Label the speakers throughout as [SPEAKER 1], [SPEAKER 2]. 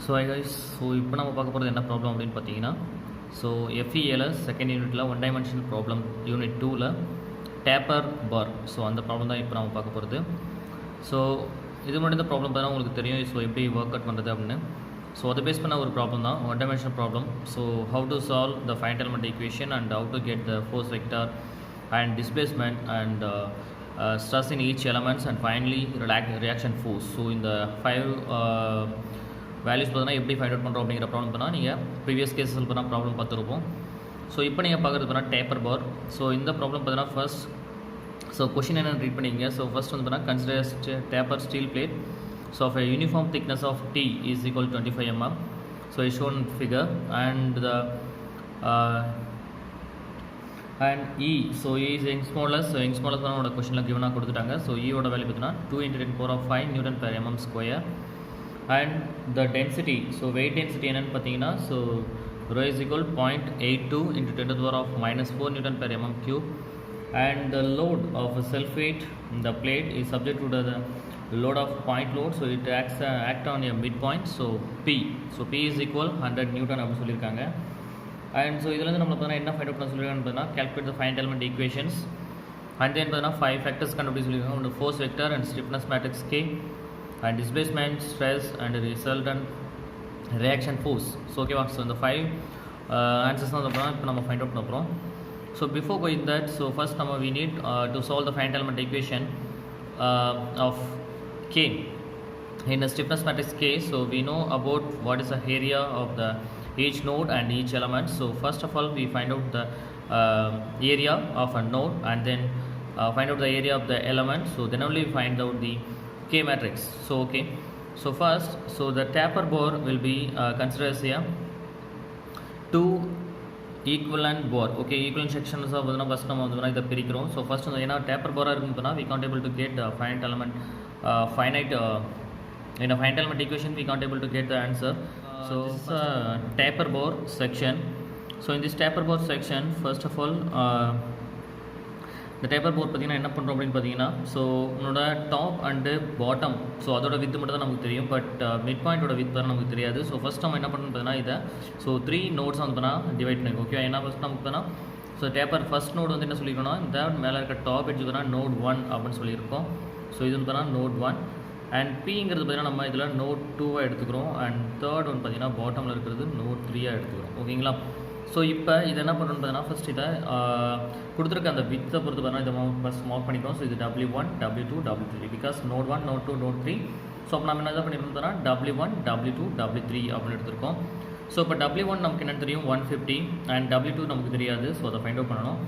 [SPEAKER 1] So I guys, so இப்போ நம்ம பார்க்க போகிறது என்ன ப்ராப்ளம் அப்படின்னு பார்த்தீங்கன்னா, ஸோ எஃப்இஏல செகண்ட் யூனிட்டில் ஒன் டைமென்ஷனல் ப்ராப்ளம் யூனிட் 2ல் டேப்பர் பார். ஸோ அந்த ப்ராப்ளம் தான் இப்போ நம்ம பார்க்க போகிறது. ஸோ இது மட்டும் இந்த ப்ராப்ளம் பார்த்தா உங்களுக்கு தெரியும் ஸோ எப்படி ஒர்க் அவுட் பண்ணுறது அப்படின்னு. ஸோ அதை பேஸ் பண்ண ஒரு ப்ராப்ளம் தான், one dimensional problem. So how to solve the final element equation and how to get the force vector and displacement and stress in each elements and finally reaction force. So இந்த 5 values பார்த்தீங்கன்னா எப்படி find out பண்ணுறோம் அப்படிங்கிற problem பண்ணால் நீங்கள் previous கேஸில் பார்த்தா problem பார்த்துருப்போம். ஸோ இப்போ நீங்கள் பார்க்குறது பார்த்தா டேப்பர் பார். ஸோ இந்த ப்ராப்ளம் பார்த்தீங்கன்னா ஃபர்ஸ்ட் ஸோ கொஷின் என்னென்னு ரீட் பண்ணிங்க. ஸோ ஃபர்ஸ்ட் வந்து பார்த்தீங்கன்னா consider taper steel plate. So of a uniform thickness of T is equal to 25 mm. So is shown in figure and the and E, so E is Young's modulus. So Young's modulus நம்மளோட கொஸ்டினில் கிவனாக கொடுத்துட்டாங்க. So E ஓட value பார்த்தீங்கன்னா 2 × 10⁵ Newton per mm square. And the density, so weight density என்னன்னு பார்த்தீங்கன்னா, so rho is equal 0.82 × 10⁻⁻4 Newton per mm cube. And the load of a self weight in the plate is subject to the load of point load, so it act on a midpoint. So P, so P is equal 100 Newton அப்படின்னு சொல்லியிருக்காங்க. And so இதில் நம்ம பார்த்தீங்கன்னா என்ன find out பண்ண சொல்லியிருக்காங்க பார்த்தீங்கன்னா, calculate the finite element equations and then பார்த்தீங்கன்னா 5 factors கண்டுபிடிச்சு சொல்லியிருக்காங்க. ஒன்று force vector and stiffness matrix K and displacement, stress and resultant reaction force. So ஓகேவா, ஸோ இந்த 5 answers தான் இப்போ நம்ம ஃபைண்ட் அவுட் பண்ண போகிறோம். So before going that, so first we need to solve the finite element equation of K in a stiffness matrix K. So we know about what is the area of the each node and each element. So first of all we find out the area of a node and then find out the area of the element. So then only we find out the K matrix. So okay, so first, so the taper bore will be considered as a 2 equivalent bore. Okay, equivalent sections of first நம்ம வந்து இத பிரிக்கிறோம். So first ஏனா taper bore இருக்குன்னா we can't able to get the finite element in a finite element equation we can't able to get the answer. So this is a taper bore section. So in this taper bore section, first of all the taper bore பார்த்தீங்கன்னா என்ன பண்ணுறோம் அப்படின்னு பார்த்தீங்கன்னா, so உன்னோட top and bottom, so அதோட with மட்டும் தான் நமக்கு தெரியும், பட் மிட் பாயிண்டோட வித் தான் நமக்கு தெரியாது. ஸோ ஃபஸ்ட் நம்ம என்ன பண்ணணும் பார்த்தீங்கன்னா இதை ஸோ 3 நோட்ஸ் வந்து பார்த்தீங்கன்னா டிவைட் பண்ணிருக்கோம். ஓகே, ஏன்னா ஃபஸ்ட் நமக்கு பார்த்தீங்கன்னா ஸோ டேப்பர் ஃபஸ்ட் நோட் வந்து என்ன சொல்லியிருக்கோம்னா, இந்த மேலே இருக்க டாப் எட்ஜ் பார்த்தீங்கன்னா நோட் 1 அப்படின்னு சொல்லியிருக்கோம். ஸோ இது வந்து பார்த்தீங்கன்னா நோட் 1 அண்ட் பிங்கிறது பார்த்தீங்கன்னா நம்ம இதில் நோட் 2 எடுத்துக்கிறோம். அண்ட் தேர்ட் ஒன் பார்த்தீங்கன்னா பாட்டமில் இருக்கிறது நோட் 3 எடுத்துக்கிறோம். ஓகேங்களா, ஸோ இப்போ இது என்ன பண்ணுறோன்னு பார்த்தீங்கன்னா ஃபஸ்ட் இதை கொடுத்துருக்க அந்த வித்தை பொறுத்து பார்த்தீங்கன்னா இதை ஃபஸ்ட் மார்க் பண்ணிக்கிறோம். ஸோ இது W1 W2 W3 because node 1 node 2 node 3. So அப்போ நம்ம என்ன பண்ணியிருந்தோம்னா W1 W2 W3 அப்படின்னு எடுத்துருக்கோம். ஸோ இப்போ W1 நமக்கு என்ன தெரியும் 150 அண்ட் W2 நமக்கு தெரியாது. ஸோ அதை ஃபைண்ட் அவுட் பண்ணணும்.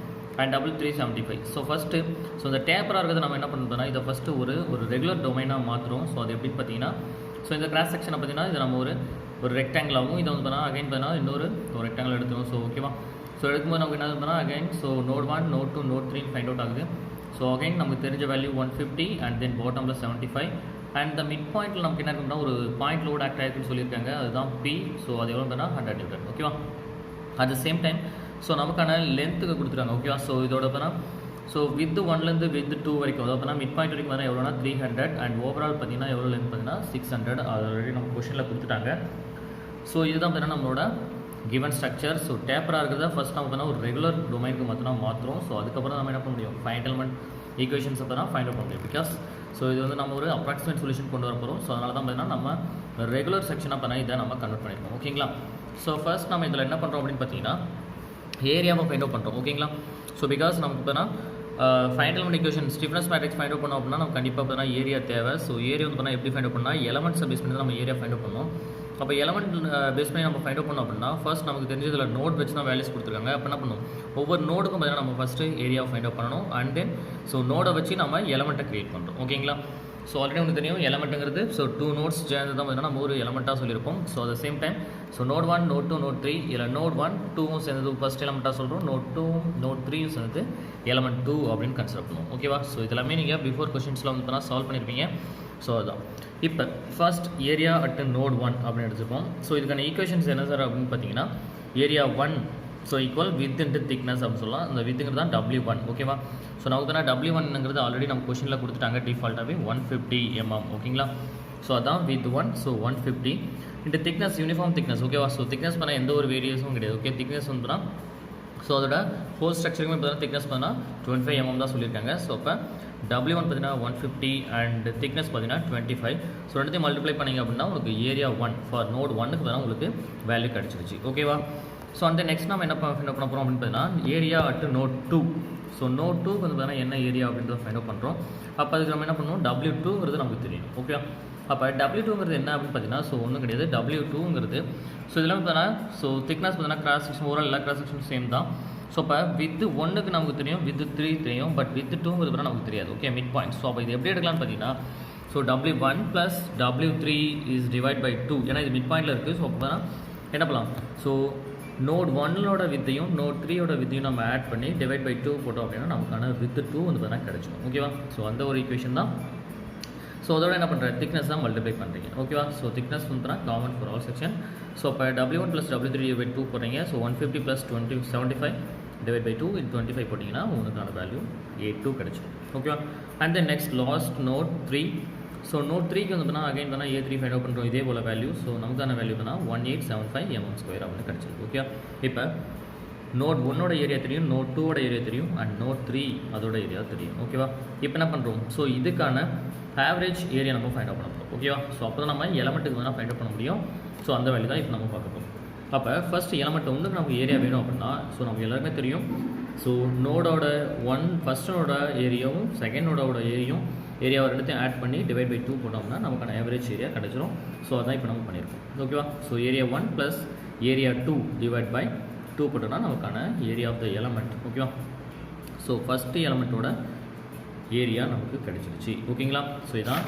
[SPEAKER 1] And W3 75. So first so இந்த டேப்பராக இருக்கிறது நம்ம என்ன பண்ணுறோம்னா இதை ஃபஸ்ட்டு ஒரு ரெகுலர் டொமைனாக மாற்றுறோம். ஸோ அது எப்படின்னு பார்த்தீங்கன்னா, ஸோ இந்த கிராஸ் செக்ஷனை பார்த்தீங்கன்னா இது நம்ம ஒரு ரெக்டாங்கிள் ஆகும். இதை வந்து பார்த்தீங்கன்னா அகைன் பார்த்தீங்கன்னா இன்னொரு ரெக்டாங்கிள் எடுத்துரும். ஸோ ஓகேவா, ஸோ எடுக்கும்போது நமக்கு என்ன பார்த்தீங்கன்னா again so node 1 node 2 node 3 find out ஆகுது. ஸோ அகைன் நமக்கு தெரிஞ்ச வேல்யூ 150 அண்ட் தென் பாட்டமில் 75 அண்ட் இந்த மிட் பாயிண்ட்டில் நமக்கு என்ன இருக்குன்னா ஒரு பாயிண்ட் லோட் ஆக்ட் ஆகிருக்குன்னு சொல்லியிருக்காங்க, அதுதான் P. ஸோ அது எவ்வளோ பார்த்தீங்கன்னா 100 நியூட்டன். ஓகேவா, at the same time so நமக்கான லென்த்துக்கு கொடுத்துருக்காங்க. ஓகேவா, ஸோ இதோட பார்த்தீங்கன்னா ஸோ வித் 1லேருந்து வித் 2 வரைக்கும், அதாவது பார்த்தீங்கன்னா மிட் பாயிண்ட் வரைக்கும் பார்த்தீங்கன்னா எவ்வளோனா 300 அண்ட் ஓவரால் பார்த்தீங்கன்னா எவ்வளோ லென்த் பார்த்தீங்கன்னா 600. அது ஆல்ரெடி நம்ம கொஷனில் கொடுத்துட்டாங்க. ஸோ இதுதான் பார்த்தீங்கன்னா நம்மளோட கிவன் ஸ்ட்ரக்சர். ஸோ டேப்பராக இருக்கிறத ஃபஸ்ட் நம்ம பார்த்தீங்கன்னா ஒரு ரெகுலர் டொமைனுக்கு மட்டும் மாற்றுறோம். ஸோ அதுக்கப்புறம் நம்ம என்ன பண்ண முடியும் ஃபைனல் எலிமெண்ட் ஈக்குவேஷன்ஸ் பார்த்தீங்கன்னா ஃபைண்ட் அவுட் பண்ண முடியும். பிகாஸ் ஸோ இது வந்து நம்ம ஒரு அப்ராக்சிமேட் சொல்யூஷன் கொண்டு வர போகிறோம். ஸோ அதனால தான் பார்த்தீங்கன்னா நம்ம ரெகுலர் செக்ஷனாக பண்ணால் இதை நம்ம கன்வெர்ட் பண்ணியிருக்கோம். ஓகேங்களா, ஸோ ஃபர்ஸ்ட் நம்ம இதில் என்ன பண்ணுறோம் அப்படின்னு பார்த்தீங்கன்னா ஏரியாவை ஃபைண்ட் அவுட் பண்ணுறோம். ஓகேங்களா, ஸோ பிகாஸ் நமக்கு பார்த்தீங்கன்னா final element equation stiffness matrix find out பண்ணோம் அப்படின்னா நம்ம கண்டிப்பாக பார்த்தீங்கன்னா ஏரியா தேவை. ஸோ ஏரியா வந்து பார்த்தீங்கன்னா எப்படி ஃபைண்ட் அவுட் பண்ணால் எலமெண்ட்ஸை பேஸ் பண்ணி தான் நம்ம ஏரியா ஃபைண்ட் அவுட் பண்ணோம். அப்போ எலமெண்ட் பேஸ் பண்ணி நம்ம ஃபைண்ட் அவுட் பண்ணோம் அப்படின்னா ஃபர்ஸ்ட் நமக்கு தெரிஞ்சதில் நோட் வச்சு தான் வேல்யூஸ் கொடுத்துருக்காங்க. அப்போ என்ன பண்ணணும், ஒவ்வொரு நோடுக்கும் பார்த்தீங்கன்னா நம்ம ஃபஸ்ட்டு ஏரியாவை ஃபைண்ட் அவுட் பண்ணணும் அண்ட் தென் ஸோ நோடை வச்சு நம்ம எலமெண்ட்டை க்ரியேட் பண்ணுறோம். ஓகேங்களா, ஸோ ஆல்ரெடி உங்களுக்கு தெரியும் எலமெண்ட்டுங்கிறது ஸோ 2 நோட்ஸ் சேர்ந்து தான் பார்த்தீங்கன்னா நம்ம ஒரு எலமெண்ட்டாக சொல்லியிருப்போம். So at the same time so node 1 node 2 node 3 இதில் நோட் 1 2வும் சேர்ந்தது ஃபஸ்ட் எலமெண்ட்டாக சொல்கிறோம், நோட் 2 நோட் 3யும் சேர்ந்து எலமெண்ட் 2 அப்படின்னு கன்சிடர் பண்ணுவோம். ஓகேவா, ஸோ இதெல்லாமே நீங்கள் பிஃபோர் கொஷின்ஸில் வந்து பார்த்தா சால்வ் பண்ணியிருப்பீங்க. ஸோ அதுதான் இப்போ ஃபர்ஸ்ட் ஏரியா அட் நோட் 1 அப்படின்னு எடுத்துப்போம். ஸோ இதுக்கான ஈக்குவேஷன்ஸ் என்ன சார் அப்படின்னு பார்த்தீங்கன்னா area 1 so equal with into thickness அப்படின்னு சொல்லலாம். அந்த வித்துங்கிறது தான் W1. ஓகேவா, ஸோ நமக்கு தான் W1ங்கிறது ஆல்ரெடி நம்ம கொஷனில் கொடுத்துட்டாங்க டிஃபால்ட்டாகவே 150 mm. ஓகேங்களா, ஸோ அதான் வித் 1, ஸோ 150 இந்த திக்னஸ் யூனிஃபார்ம் திக்னஸ் ஓகேவா. ஸோ திக்னஸ் பண்ணால் எந்த ஒரு வேரியஸும் கிடையாது ஓகே. திக்னஸ் வந்துன்னா ஸோ அதோட ஹோல் ஸ்ட்ரக்சருக்குமே பார்த்தீங்கன்னா திக்னஸ் பார்த்தீங்கன்னா 25 mm தான் சொல்லியிருக்காங்க. ஸோ அப்போ W1 பார்த்தீங்கன்னா 150 அண்ட் திக்னஸ் பார்த்தீங்கன்னா 25. ஸோ ரெண்டுத்தையும் மல்டிப்ளை பண்ணிங்க அப்படின்னா உங்களுக்கு ஏரியா 1 ஃபார் நோட் 1க்கு பார்த்தீங்கன்னா உங்களுக்கு வேல்யூ கிடச்சிருச்சு ஓகேவா. ஸோ அந்த நெக்ஸ்ட் நம்ம என்ன பண்ண போகிறோம் அப்படின்னு பார்த்தீங்கன்னா area at node 2. So node 2 வந்து பார்த்தீங்கன்னா என்ன ஏரியா அப்படின்றத ஃபைண்ட் அவுட் பண்ணுறோம். அப்போ அதுக்கு நம்ம என்ன பண்ணுவோம், W2ங்கிறது நமக்கு தெரியும் ஓகே. அப்போ W2ங்கிறது என்ன அப்படின்னு பார்த்தீங்கன்னா ஸோ ஒன்றும் கிடையாது. W2ங்கிறது ஸோ இதெல்லாம் பார்த்தீங்கன்னா ஸோ திக்னஸ் பார்த்தீங்கன்னா கிராஸ் செக்ஷன் ஓவரால் எல்லா கிராஸ் செக்ஷன் சேம் தான். ஸோ இப்போ வித் 1க்கு நமக்கு தெரியும், வித் 3 தெரியும், பட் வித் 2ங்கிறது நமக்கு தெரியாது ஓகே. Mid point. ஸோ அப்போ இது எப்படி எடுக்கலாம்னு பார்த்தீங்கன்னா so W1 + W3 is divide by 2. ஏன்னா இது மிட் பாயிண்டில் இருக்குது. ஸோ அப்போ என்ன பண்ணலாம், ஸோ நோட் 1ஓட வித்தையும் நோட் 3ஓட வித்தையும் நம்ம ஆட் பண்ணி டிவைட் பை 2 போட்டோம் அப்படின்னா நமக்கான வித் 2 வந்து பார்த்தீங்கன்னா கிடச்சிடும் ஓகேவா. ஸோ அந்த ஒரு ஈக்குவேஷன் தான். ஸோ அதோட என்ன பண்ணுறேன், திக்னஸ் தான் மல்டிப்ளை பண்ணுறீங்க ஓகேவா. ஸோ திக்னஸ் வந்து common for all section. So அப்போ W1 + W3 டிவைட் 2 போடுறீங்க. ஸோ 150 + 75 டிவைட் பை 2 இது 25 போட்டிங்கன்னா உங்களுக்கான வேல்யூ A2 கிடச்சிடும் ஓகேவா. And then next last node 3. So node 3க்கு வந்து பார்த்தா அகைன் பண்ணால் A3 ஃபைண்ட் அவுட் பண்ணுறோம் இதே போல் வேல்யூ. ஸோ நமக்கான வேல்யூ பண்ணால் 1875 mm² அப்படின்னு கிடச்சிருக்கு ஓகே. இப்போ நோட் 1ஓட ஏரியா தெரியும், நோட் 2ஓட ஏரியா தெரியும், அண்ட் நோட் 3 அதோட ஏரியா தெரியும் ஓகேவா. இப்போ என்ன பண்ணுறோம், ஸோ இதுக்கான ஆவரேஜ் ஏரியா நம்ம ஃபைண்ட் அவுட் பண்ண போகிறோம் ஓகேவா. ஸோ அப்போ தான் நம்ம எலமெண்ட்டுக்கு வேணால் ஃபைண்ட் அவுட் பண்ண முடியும். ஸோ அந்த வேல்யூ தான் இப்போ நம்ம பார்க்க போகிறோம். அப்போ ஃபஸ்ட் எலமெண்ட் 1க்கு நமக்கு ஏரியா வேணும் அப்படின்னா ஸோ நமக்கு எல்லாருமே தெரியும். ஸோ நோடோட ஃபஸ்ட் நோட ஏரியாவும் செகண்ட் நோடோட ஏரியாவை ரெண்டுத்தையும் ஆட் பண்ணி டிவைட் பை 2 போட்டோம்னா நமக்கான ஆவரேஜ் ஏரியா கிடச்சிரும். ஸோ அதான் இப்போ நம்ம பண்ணியிருக்கோம் ஓகேவா. So area 1 + area 2 by by 2 போட்டோம்னா நமக்கான ஏரியா ஆஃப் த எலமெண்ட் ஓகேவா. ஸோ ஃபஸ்ட்டு எலமெண்ட்டோட ஏரியா நமக்கு கிடச்சிருச்சு ஓகேங்களா. ஸோ இதான்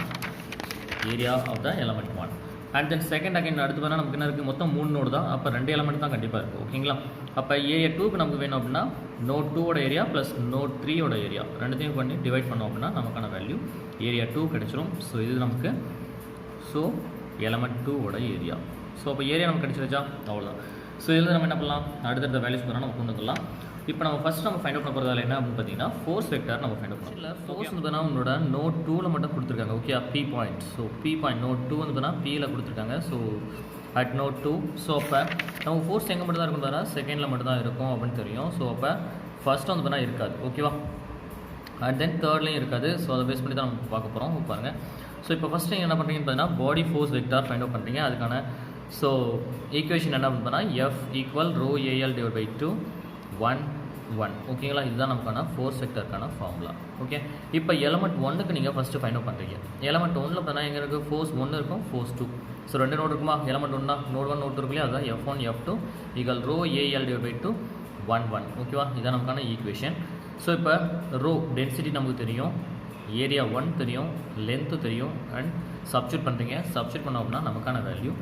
[SPEAKER 1] area of the element 1. And then second again அடுத்து பார்த்தா நமக்கு என்ன இருக்குது, மொத்தம் 3 நோடு தான். அப்போ 2 எலமெண்ட் தான் கண்டிப்பாக இருக்குது ஓகேங்களா. அப்போ ஏரியா 2க்கு நமக்கு வேணும் அப்படின்னா நோட் 2ஓட ஏரியா ப்ளஸ் நோட் 3ஓட ஏரியா ரெண்டுத்தையும் பண்ணி டிவைட் பண்ணோம் அப்படின்னா நமக்கான வேல்யூ ஏரியா 2 கிடச்சிரும். ஸோ இது நமக்கு ஸோ எலமெண்ட் 2ஓட ஏரியா. ஸோ அப்போ ஏரியா நமக்கு கிடச்சிருச்சா, அவ்வளோதான். ஸோ இதில் நம்ம என்ன பண்ணலாம், அடுத்தடுத்த வேல்யூஸ் பண்ணால் நம்ம கொண்டு வந்துடலாம். இப்போ நம்ம ஃபஸ்ட் நம்ம ஃபைண்ட் அவுட் பண்ண போகிறதால என்ன அப்படின்னு பார்த்தீங்கன்னா ஃபோர்ஸ் வெக்டார் நம்ம ஃபைண்ட் அவுட் பண்ணலாம். இல்லை ஃபோர்ஸ் வந்து பார்த்தீங்கன்னா உங்களோட நோட் 2ல் மட்டும் கொடுத்துருக்காங்க okay. P point. So P point node 2 வந்து பார்த்தீங்கன்னா Pயில் கொடுத்துருக்காங்க. So at node 2. ஸோ அப்போ நம்ம ஃபோர்ஸ் எங்கே மட்டும் தான் இருக்கும் பார்த்தா செகண்டில் மட்டும் தான் இருக்கும் அப்படின்னு தெரியும். ஸோ அப்போ ஃபஸ்ட்டு வந்து பார்த்தீங்கன்னா இருக்காது ஓகேவா. அண்ட் தென் தேர்ட்லேயும் இருக்காது. ஸோ அதை பேஸ் பண்ணி தான் நம்ம பார்க்க போகிறோம் பாருங்கள். ஸோ இப்போ ஃபஸ்ட்டு நீங்கள் என்ன பண்ணுறீங்கன்னு பார்த்தீங்கன்னா பாடி ஃபோர்ஸ் வெக்டார் ஃபைண்ட் அவுட் பண்ணுறீங்க. அதுக்கான ஸோ ஈக்குவேஷன் என்ன அப்படின்னா F = ρAL / 2 1 1 ஓகேங்களா. இதுதான் நமக்கான ஃபோர்ஸ் வெக்டருக்கான ஃபார்முலா ஓகே. இப்போ எலமெண்ட் 1க்கு நீங்கள் ஃபஸ்ட்டு ஃபைண்ட் அவுட் பண்ணுறீங்க. எலமெண்ட் 1ல் பார்த்தீங்கன்னா எங்கே இருக்குது, ஃபோர்ஸ் 1 இருக்கும், ஃபோர்ஸ் 2. ஸோ 2 நோட் இருக்குமா, எலமெண்ட் 1 நோட் 1 நோட் 2 இருக்குல்லையா, அதுதான் F1 F2 = ρAL / 2 1 1 ஓகேவா. இதுதான் நமக்கான ஈக்குவேஷன். ஸோ இப்போ ரோ டென்சிட்டி நமக்கு தெரியும், ஏரியா 1 தெரியும், லென்த்து தெரியும், அண்ட் சப்ஸ்டியூட் பண்ணுறீங்க. சப்ஸ்டியூட் பண்ணோம் அப்படின்னா நமக்கான வேல்யூ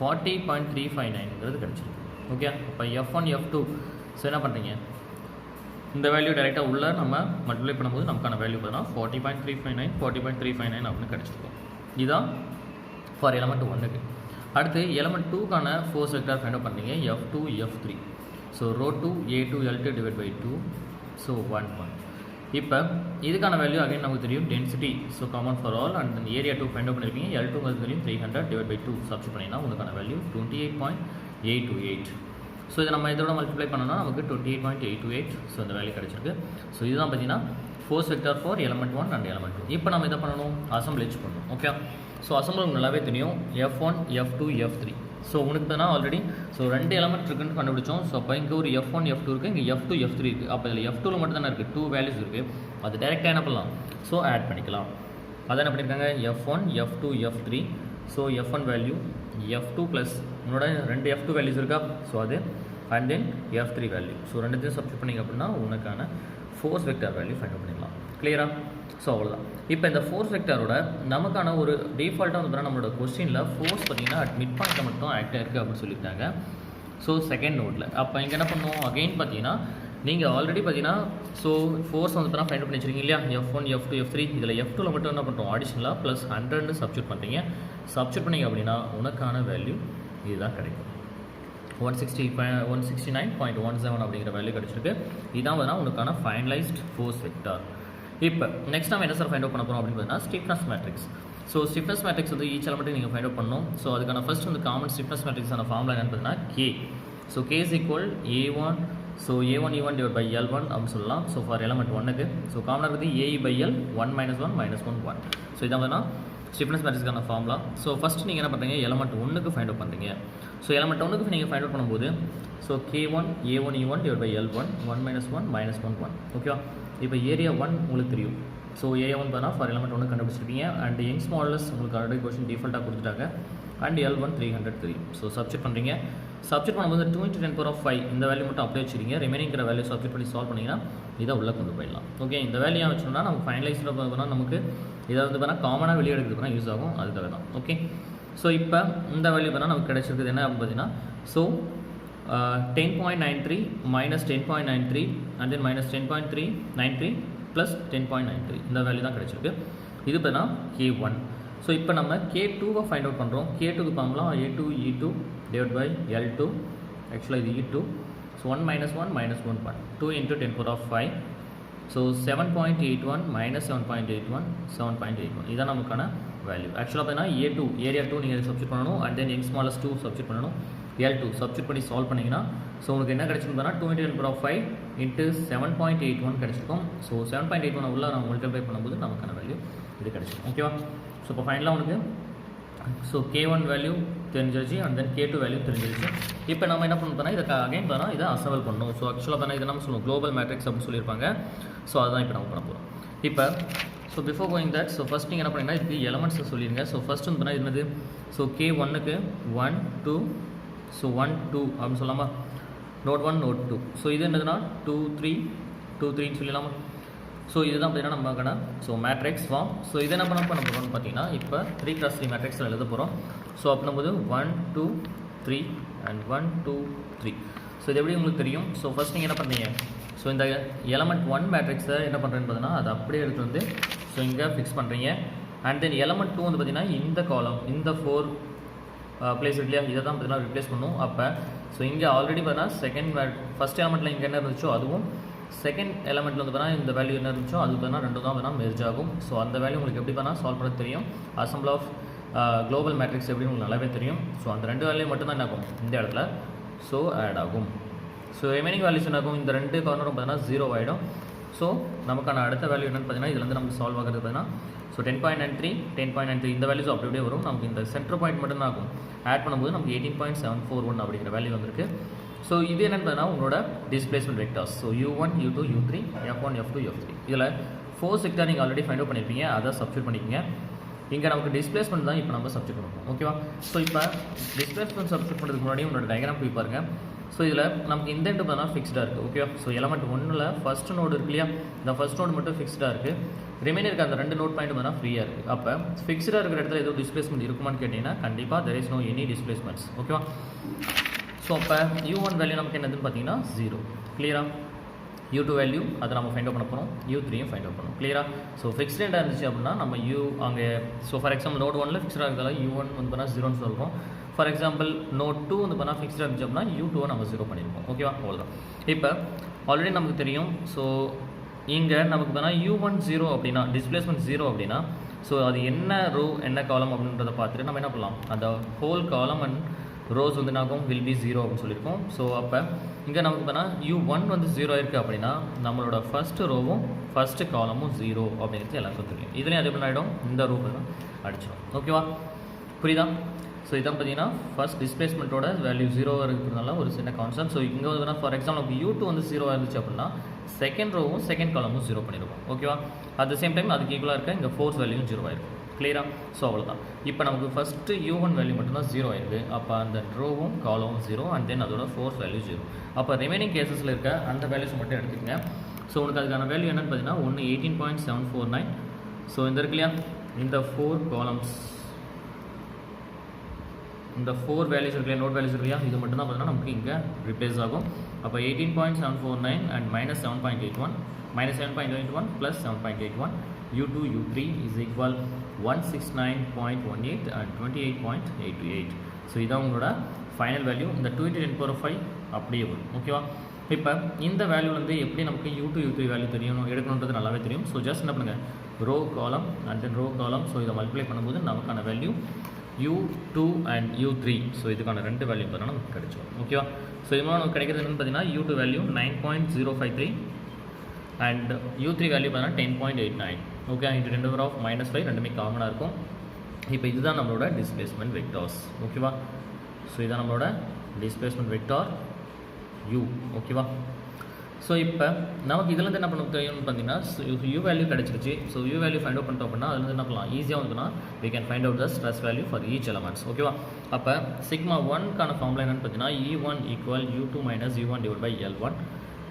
[SPEAKER 1] 40.359 கிடச்சிருக்கு ஓகே. இப்போ F1 F2 ஸோ என்ன பண்ணுறீங்க, இந்த வேல்யூ டைரெக்டாக உள்ள நம்ம மல்டிப்ளை பண்ணும்போது நமக்கான வேல்யூ பார்த்தீங்கன்னா 40.359 அப்படின்னு கிடச்சிருக்கும். இதுதான் ஃபார் எலமெண்ட் 1க்கு. அடுத்து எலமெண்ட் 2க்கான ஃபோர்ஸ் வெக்டார் ஃபைண்ட் அவுட் பண்ணுறீங்க F2 F3. So ρ2 A2 L2 divide by 2 so 1 1. இப்போ இதுக்கான வேல்யூ அகைன் நமக்கு தெரியும் density. So common for all. And then area 2 find out பண்ணியிருக்கீங்க. L2 தெரியும் 300 டிவைட் பை 2 சப்ஸ்டியூட் பண்ணிங்கன்னா உங்களுக்கான வேல்யூ 28.828. ஸோ இதை நம்ம இதோட மல்டிப்ளை பண்ணோம்னா நமக்கு 28.828. ஸோ இந்த வேல்யூ கிடச்சிருக்கு. ஸோ இதுதான் பார்த்தீங்கன்னா force vector for element 1 and element 2. இப்போ நம்ம இதை பண்ணணும், அசம்பிளேஜ் பண்ணணும் ஓகே. ஸோ அசம்பிள் நல்லாவே தெரியும் F1 F2 F3. ஸோ உனக்கு தான் ஆல்ரெடி ஸோ 2 எலமெண்ட் இருக்குன்னு கண்டுபிடிச்சோம். ஸோ அப்போ இங்கே ஒரு F1 F2 இருக்குது, இங்கே F2 F3 இருக்குது. அப்போ இதில் F2ல் மட்டும் தானே இருக்குது, 2 வேல்யூஸ் இருக்குது. அது டேரெக்டாக என்ன பண்ணலாம், ஸோ ஆட் பண்ணிக்கலாம். அதான் என்ன பண்ணியிருக்காங்க F1 F2 F3. So F1 value F2 plus உன்னோட 2 F2 வேல்யூஸ் இருக்கா, ஸோ அது and then F3 value. So ரெண்டுத்தையும் சப்ஸ்டியூட் பண்ணிங்க அப்படின்னா உனக்கான force vector value find out பண்ணிடலாம். கிளியரா? ஸோ அவ்வளோதான். இப்போ இந்த ஃபோர்ஸ் வெக்டாரோட நமக்கான ஒரு டிஃபால்ட்டாக வந்து நம்மளோட கொஸ்டினில் ஃபோர்ஸ் பார்த்தீங்கன்னா அட் மிட் பாயிண்ட்டில் மட்டும் ஆக்டாக இருக்குது அப்படின்னு சொல்லியிருக்காங்க. ஸோ செகண்ட் நோட்டில் அப்போ இங்கே என்ன பண்ணுவோம், அகெயின் பார்த்தீங்கன்னா நீங்கள் ஆல்ரெடி பார்த்தீங்கன்னா ஸோ ஃபோர்ஸ் வந்து ஃபைண்ட் அவுட் பண்ணி வச்சிருக்கீங்க இல்லையா, F1 F2 F3. இதில் F2ல் மட்டும் என்ன பண்ணுறோம், அடிஷனலாக ப்ளஸ் 100 சப்ஸ்டியூட் பண்ணுறீங்க. சப்ஸ்டியூட் பண்ணிங்க அப்படின்னா உனக்கான வேல்யூ இதுதான் கிடைக்கும். 169.17 அப்படிங்கிற வேல்யூ கிடச்சிருக்கு. இதான் வந்து உனக்கான ஃபைனலைஸ்ட் ஃபோர்ஸ் வெக்டார். இப்போ நெக்ஸ்ட் நம்ம என்ன சார் ஃபைண்ட் அவுட் பண்ண போகிறோம் அப்படின்னு பார்த்தீங்கன்னா stiffness matrix. So stiffness matrix வந்து ஈச் எலமெண்ட்டுக்கு நீங்கள் ஃபைண்ட் அவுட் பண்ணணும். ஸோ அதுக்கான ஃபர்ஸ்ட் வந்து காமன் ஸ்டிஃப்னஸ் மேட்ரிக்ஸான ஃபார்முலா என்னன்னு பார்த்தீங்கன்னா K. So K is equal A1, so A1 E1 divide by L1 அப்படின்னு சொல்லலாம். ஸோ ஃபார் எலமெண்ட் 1க்கு ஸோ காமனாக இருக்குது AE பை L 1 -1 -1 1. ஸோ இதான் பார்த்தீங்கன்னா ஸ்டிஃப்னஸ் மேட்ரிக்ஸ்க்கான ஃபார்முலா. ஸோ ஃபஸ்ட் நீங்கள் என்ன பண்ணுறீங்க, எலமெண்ட் 1க்கு ஃபைண்ட் அவுட் பண்ணுறீங்க. ஸோ எலமெண்ட் 1க்கு நீங்கள் ஃபைண்ட் அவுட் பண்ணும்போது so K1 A1 E1 divide by L1 1 -1 -1 1. ஓகேவா? இப்போ ஏரியா 1 உங்களுக்கு தெரியும். ஸோ ஏரியா 1 பார்த்தா ஃபார் எலமெண்ட் 1 கண்டுபிடிச்சிருப்பீங்க. அண்ட் யங்ஸ் மாடுலஸ் உங்களுக்கு ஆல்ரெடி கொஸ்டின் டிஃபால்ட்டாக கொடுத்துட்டாங்க. And L1 303. ஸோ சப்ஸ்டிட் பண்ணுறீங்க. சப்ஸ்டிட் பண்ணும்போது 2 × 10⁵ இந்த வேல்யூ மட்டும் அப்படியே வச்சுருங்க. ரிமைனிங்கிற வேல்யூ சப்ஸ்டிட் பண்ணி சால்வ் பண்ணிங்கன்னா இதை உள்ளே கொண்டு போயிடலாம். ஓகே, இந்த வேல்யூ வச்சோம்னா நம்ம ஃபைனலைஸில் பார்த்தோம்னா நமக்கு இதை வந்து பார்த்தா காமனாக வெளியே எடுக்கிறதுனா யூஸ் ஆகும். அதுக்காக தான். ஓகே, ஸோ இப்போ இந்த வேல்யூ பார்த்தா நமக்கு கிடைச்சிருக்குது என்ன அப்படின்னு பார்த்தீங்கன்னா ஸோ 10.93 - 10.93 அண்ட் தென் -10.393 + 10.93 இந்த வேல்யூ தான் கிடைச்சிருக்கு. இது பார்த்தீங்கன்னா K1. ஸோ இப்போ நம்ம K2வை ஃபைண்ட் அவுட் பண்ணுறோம். K2க்கு பார்க்கலாம் A2 E2 divide by L2. ஆக்சுவலாக இது E2. ஸோ 1 -1 -1 1 2 × 10⁵. ஸோ 7.81 - 7.81 7.81 இதான் நமக்கான வேல்யூ. ஆக்சுவலாக பார்த்தீங்கன்னா A2 ஏரியா 2 நீங்கள் சப்ஸ்டிட் பண்ணணும். And then Young's modulus 2 substitute பண்ணணும். L2 சப்ஸ்டிட் பண்ணி சால்வ் பண்ணிங்கன்னா ஸோ உங்களுக்கு என்ன கிடைச்சிருக்குன்னா 2 × 10⁵ × 7.81 கிடைச்சிருக்கும். ஸோ 7.81 உள்ள நம்ம மல்டிப்ளை பண்ணும்போது நமக்கான வேல்யூ இது கிடைச்சிடும். ஓகேவா? ஸோ இப்போ ஃபைனலாக உனக்கு ஸோ K1 வேல்யூ தெரிஞ்சிருச்சு. அண்ட் தென் K2 வேல்யூ தெரிஞ்சிருச்சு. இப்போ நம்ம என்ன பண்ணோம்னா இதை அகைன் பார்த்தா இதை அசம்பிள் பண்ணணும். ஸோ ஆக்சுவலாக பார்த்தா இதை நம்ம சொல்லுவோம் குளோபல் மேட்ரிக்ஸ் அப்படின்னு சொல்லியிருப்பாங்க. ஸோ அதுதான் இப்போ நம்ம பண்ண போகிறோம். இப்போ so before going that so first நீங்கள் என்ன பண்ணீங்கன்னா இதுக்கு எலமெண்ட்ஸ் சொல்லிடுங்க. ஸோ ஃபஸ்ட் வந்து பார்த்தா என்னது, ஸோ K1க்கு 1 2 ஸோ 1 2 அப்படின்னு சொல்லாமா, நோட் 1 நோட் 2. ஸோ இது என்னதுன்னா 2 3 2 3ன்னு சொல்லலாமா. ஸோ இதுதான் பார்த்தீங்கன்னா நமக்கான ஸோ மேட்ரிக்ஸ் ஃபார்ம். ஸோ இதை என்ன பண்ண போகிறோம்னு பார்த்தீங்கன்னா இப்போ 3 × 3 மேட்ரிக்ஸில் எழுத போகிறோம். ஸோ அப்படின்னும்போது 1 2 3 அண்ட் 1 2 3. ஸோ இது எப்படி உங்களுக்கு தெரியும். ஸோ ஃபஸ்ட் நீங்கள் என்ன பண்ணுறீங்க, ஸோ இந்த எலமெண்ட் 1 மேட்ரிக்ஸை என்ன பண்ணுறேன்னு பார்த்தீங்கன்னா அதை அப்படியே எடுத்து வந்து ஸோ இங்கே ஃபிக்ஸ் பண்ணுறீங்க. அண்ட் தென் எலமெண்ட் 2 வந்து பார்த்தீங்கன்னா இந்த காலம் இந்த 4 பிளேஸ் இல்லையா, இதை தான் பார்த்தீங்கன்னா ரிப்ளேஸ் பண்ணும். அப்போ ஸோ இங்கே ஆல்ரெடி பார்த்தீங்கன்னா ஃபஸ்ட் எலமெண்ட்டில் இங்கே என்ன இருந்துச்சோ அதுவும் செகண்ட் எலமெண்ட்டில் வந்து பார்த்தீங்கன்னா இந்த வேல்யூ என்ன இருந்துச்சோ அது பார்த்தீங்கன்னா ரெண்டு தான் பார்த்தீங்கன்னா மெர்ஜ் ஆகும். ஸோ அந்த வேல்யூ உங்களுக்கு எப்படி பார்த்தா சால்வ் பண்ண தெரியும். அசம்பிள் ஆஃப் குளோபல் மேட்ரிக்ஸ் எப்படி உங்களுக்கு நல்லாவே தெரியும். ஸோ அந்த ரெண்டு வேல்யூ மட்டும்தான் என்ன ஆகும் இந்த இடத்துல ஸோ ஆட் ஆகும். ஸோ ரிமைனிங் வேல்யூஸ் என்ன ஆகும், இந்த ரெண்டு கார்னரும் பார்த்தீங்கன்னா 0 ஆகிடும். ஸோ நமக்கான அடுத்த வேல்யூ என்னென்னு பார்த்தீங்கன்னா இதுலேருந்து நமக்கு சால்வ் ஆகிறது பார்த்தீங்கன்னா ஸோ 10.93 10.93 இந்த வேல்யூஸ் அப்படியே வரும். நமக்கு இந்த சென்டர் பாயிண்ட் மட்டும் தான் ஆகும். ஆட் பண்ணும்போது நமக்கு 18.741 அப்படிங்கிற வேல்யூ வந்திருக்கு. ஸோ இது என்னென்னு பார்த்தீங்கன்னா உங்களோட displacement vectors. So U1 U2 U3 F1 F2 F3 இதில் ஃபோர்ஸ் வெக்டார் நீங்கள் ஆல்ரெடி ஃபைண்ட் அவுட் பண்ணியிருப்பீங்க, அதை சப்ஸ்டிட் பண்ணிக்கோங்க. இங்கே நமக்கு டிஸ்பிளேஸ்மெண்ட் தான் இப்போ நம்ம சப்ஸ்டிட் பண்ணுவோம். ஓகேவா? ஸோ இப்போ டிஸ்பிளேஸ்மெண்ட் சப்ஸ்டிட் பண்ணுறதுக்கு முன்னாடி உங்களோட டயக்ராம் போய் பாருங்கள். ஸோ இதில் நமக்கு இந்த எண்டு பார்த்தா ஃபிக்ஸ்டாக இருக்குது. ஓகேவா? ஸோ எலமெண்ட் 1ல் ஃபஸ்ட் நோடு இருக்கு இல்லையா, இந்த ஃபஸ்ட் நோடு மட்டும் ஃபிக்ஸ்டாக இருக்குது. ரிமைனர் இருக்க அந்த 2 நோட் பாயிண்ட் பார்த்தா ஃப்ரீயாக இருக்குது. அப்போ ஃபிக்ஸ்டாக இருக்கிற இடத்துல ஏதோ டிஸ்பிளேஸ்மெண்ட் இருக்குமான்னு கேட்டிங்கன்னா கண்டிப்பாக there is no any displacements. ஓகேவா? ஸோ அப்போ U1 வேல்யூ நமக்கு என்னதுன்னு பார்த்தீங்கன்னா 0. கிளியராக? U2 வேல்யூ அதை நம்ம ஃபைண்ட் அவுட் பண்ண போகிறோம். U3யும் ஃபைண்ட் அவுட் பண்ணணும். கிளியராக? ஸோ ஃபிக்ஸ்ட் எண்டாக இருந்துச்சு அப்படின்னா நம்ம அங்கே ஸோ ஃபார் எக்ஸாம்பிள் நோட் 1ல் ஃபிக்ஸ்டாக இருக்கிறதால U1 வந்து பார்த்தா 0ன்னு சொல்கிறோம். ஃபார் எக்ஸாம்பிள் நோட் 2 வந்து பார்த்தா ஃபிக்ஸ்டாக இருந்துச்சு அப்படின்னா U2வை நம்ம 0 பண்ணியிருக்கோம். ஓகேவா? அவ்வளோதான். இப்போ ஆல்ரெடி நமக்கு தெரியும். ஸோ இங்கே நமக்கு பார்த்தா U1 0 அப்படின்னா டிஸ்பிளேஸ்மெண்ட் 0 அப்படின்னா ஸோ அது என்ன ரோ என்ன காலம் அப்படின்றத பார்த்துட்டு நம்ம என்ன பண்ணலாம், அந்த ஹோல் காலம் அண்ட் ரோஸ் வந்து என்னாகும் வில் பி 0 அப்படின்னு சொல்லியிருக்கோம். ஸோ அப்போ இங்கே நமக்கு பார்த்தா U1 வந்து 0 இருக்குது அப்படின்னா நம்மளோட ஃபஸ்ட்டு ரோவும் ஃபஸ்ட்டு காலமும் 0 அப்படிங்கிறது எல்லாருக்கும் தெரியும். இதுலேயும் அது எப்படி ஆகிடும், இந்த ரோ தான் அடிச்சிடும். ஓகேவா? புரியுதா? ஸோ இதான் பார்த்தீங்கன்னா ஃபஸ்ட் டிஸ்பிளேஸ்மெண்ட்டோட வேல்யூ 0 இருக்கிறதுனால ஒரு சின்ன கான்செப்ட். ஸோ இங்கே வந்து ஃபார் எக்ஸாம்பிள் நமக்கு U2 வந்து 0 இருந்துச்சு அப்படின்னா செகண்ட் ரோவும் செகண்ட் காலமும் 0 பண்ணியிருக்கோம். ஓகேவா? அட் த சேம் டைம் அதுக்கு ஈக்குவலாக இருக்க இங்கே ஃபோர்ஸ் வேல்யூவும் 0 ஆயிருக்கும். கிளியராக? ஸோ அவ்வளோதான். இப்போ நமக்கு ஃபஸ்ட்டு U1 வேல்யூ மட்டும்தான் 0 ஆயிருக்கு. அப்போ அந்த ரோவும் காலமும் 0 அண்ட் தென் அதோட ஃபோர்ஸ் வேல்யூ 0. அப்போ ரிமைனிங் கேசஸில் இருக்க அந்த வேல்யூஸ் மட்டும் எடுத்துக்கங்க. ஸோ உனக்கு அதுக்கான வேல்யூ என்னென்னு பார்த்தீங்கன்னா ஒன்று 18.749. ஸோ இந்த இருக்கு இல்லையா, இந்த 4 காலம்ஸ் இந்த 4 வேல்யூஸ் இருக்கு இல்லையா, நோட் வேல்யூஸ் இருக்கு இல்லையா, இது மட்டும் தான் பார்த்தீங்கன்னா நமக்கு இங்கே ரிப்ளேஸ் ஆகும். அப்போ 18.749 and -7.81 -7.81 + 7.81 U2 U3 is equal 169.18 and 28.88. So இதான் உங்களோட ஃபைனல் வேல்யூ. இந்த 2 × 10⁵ அப்படியே வரும். ஓகேவா? இப்போ இந்த வேல்யூலேருந்து எப்படி நமக்கு U2 U3 வேல்யூ தெரியணும் எடுக்கணுன்றது நல்லாவே தெரியும். ஸோ ஜஸ்ட் என்ன பண்ணுங்கள், row column and then row column. So இதை மல்டிப்ளை பண்ணும்போது நமக்கான value u2 and u3. So இதுக்கான ரெண்டு வேல்யூ பார்த்தீங்கன்னா நமக்கு கிடைச்சிடும். ஓகேவா? ஸோ இது நமக்கு கிடைக்கிறது என்னென்னு பார்த்தீங்கன்னா u2 value 9.053 and u3 value பார்த்தீங்கன்னா 10.89. ஓகே, இன்ட்டு 10 பவர் ஆஃப் -5 ரெண்டுமே காமனாக இருக்கும். இப்போ இதுதான் நம்மளோட டிஸ்பிளேஸ்மெண்ட் வெக்டார்ஸ். ஓகேவா? ஸோ இதுதான் நம்மளோட டிஸ்பிளேஸ்மெண்ட் வெக்டார் u. ஓகேவா? ஸோ இப்போ நமக்கு இதுலேருந்து என்ன பண்ண தெரியும்னு பார்த்தீங்கன்னா u வேல்யூ கிடச்சிருச்சு. So u value find out பண்ணிட்டோம் அப்படின்னா அதுலேருந்து என்ன பண்ணலாம், ஈஸியாக வந்துன்னா we can find out the stress value for each elements. ஓகேவா? அப்போ சிக்மா 1க்கான ஃபார்முலா என்னென்னு பார்த்தீங்கன்னா E1 = U2 - U1 / L1.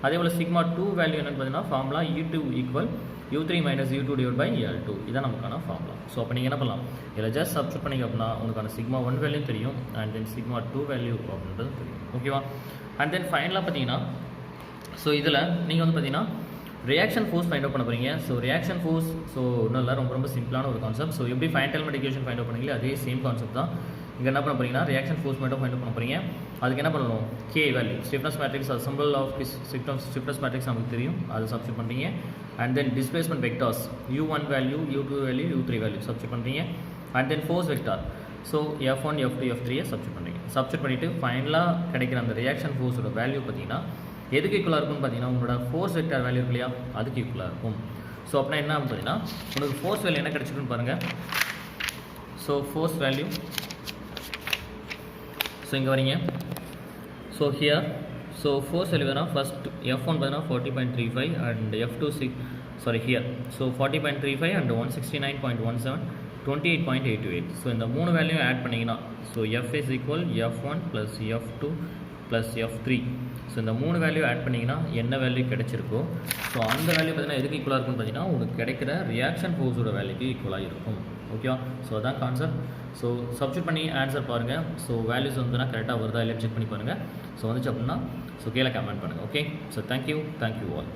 [SPEAKER 1] அதே போல் சிக்மா 2 வேல்யூ என்னென்னு பார்த்தீங்கன்னா formula E2 = U3 - U2 / L2. இதான் நமக்கான ஃபார்முலா. ஸோ அப்போ நீங்கள் என்ன பண்ணலாம், இதில் ஜஸ்ட் சப்ஸ்டிட் பண்ணிங்க அப்படின்னா உங்களுக்கான சிக்மா 1 வேல்யூ தெரியும் அண்ட் தென் சிக்மா 2 வேல்யூ அப்படின்றது தெரியும். ஓகேவா? அண்ட் தென் ஃபைனலாக பார்த்தீங்கன்னா ஸோ இதில் நீங்கள் வந்து பார்த்தீங்கன்னா ரியாக்ஷன் ஃபோர்ஸ் ஃபைண்ட் அவுட் பண்ண போகிறீங்க. ஸோ ரியாக்ஷன் ஃபோர்ஸ் ஸோ ஒன்றும் இல்லை, ரொம்ப சிம்பிளான ஒரு கான்செப்ட். ஸோ எப்படி final element equation find out பண்ணீங்களே அதே சேம் கான்செப்ட் தான். இங்கே என்ன பண்ண போகிறீங்கன்னா ரியாக்ஷன் ஃபோர்ஸ் மட்டும் ஃபைண்ட் அவுட் பண்ண போகிறீங்க. அதுக்கு என்ன பண்ணணும், கே வேல்யூ ஸ்டிஃப்னஸ் மேட்ரிக்ஸ், அது சிம்பிள் ஆஃப் ஸ்டிஃப்னஸ் மேட்ரிக்ஸ் நமக்கு தெரியும், அது சப்ஸ்டிட் பண்ணுறீங்க. And then displacement vectors u1 value, u2 value, u3 value substitute பண்ணுறீங்க. And then force vector so f1 f2 f3 substitute பண்ணுறீங்க. சப்ஸ்டிட் பண்ணிவிட்டு ஃபைனலாக கிடைக்கிற அந்த ரியாக்ஷன் ஃபோர்ஸோட வேல்யூ பார்த்தீங்கன்னா எதுக்கு ஈக்குவலாக இருக்கும்னு பார்த்தீங்கன்னா உங்களோட ஃபோர்ஸ் வெக்டார் வேல்யூ இருக்கு இல்லையா, அதுக்கு ஈக்குவலாக இருக்கும். ஸோ அப்படின்னா என்ன பார்த்தீங்கன்னா உங்களுக்கு ஃபோர்ஸ் வேல்யூ என்ன கிடைச்சிருக்குன்னு பாருங்கள். ஸோ ஃபோர்ஸ் வேல்யூ ஸோ இங்கே வரீங்க. So here so force value வேணால் ஃபஸ்ட் f1 பார்த்தீங்கன்னா 40.35 and f2 here so 40.35 and 169.17 28.88. So இந்த மூணு வேல்யூ ஆட் பண்ணிங்கன்னா so f is equal f1 + f2 + f3. So இந்த மூணு வேல்யூ ஆட் பண்ணிங்கன்னா என்ன வேல்யூ கிடைச்சிருக்கோ ஸோ அந்த வேல்யூ பார்த்தீங்கன்னா எதுக்கு ஈக்குவலாக இருக்குன்னு பார்த்தீங்கன்னா உங்களுக்கு கிடைக்கிற ரியாக்ஷன் ஃபோர்ஸோட வேல்யூக்கு ஈக்குவலாக இருக்கும். ஓகேவா? ஸோ அதான் கான்செப்ட். ஸோ சப்ஸ்டிட் பண்ணி ஆன்சர் பாருங்கள். ஸோ வேல்யூஸ் வந்துன்னா கரெக்டாக வருதா இல்லையா செக் பண்ணி பாருங்கள். ஸோ வந்துச்சு அப்படின்னா ஸோ கீழே கமெண்ட் பண்ணுங்கள். Okay, so thank you all.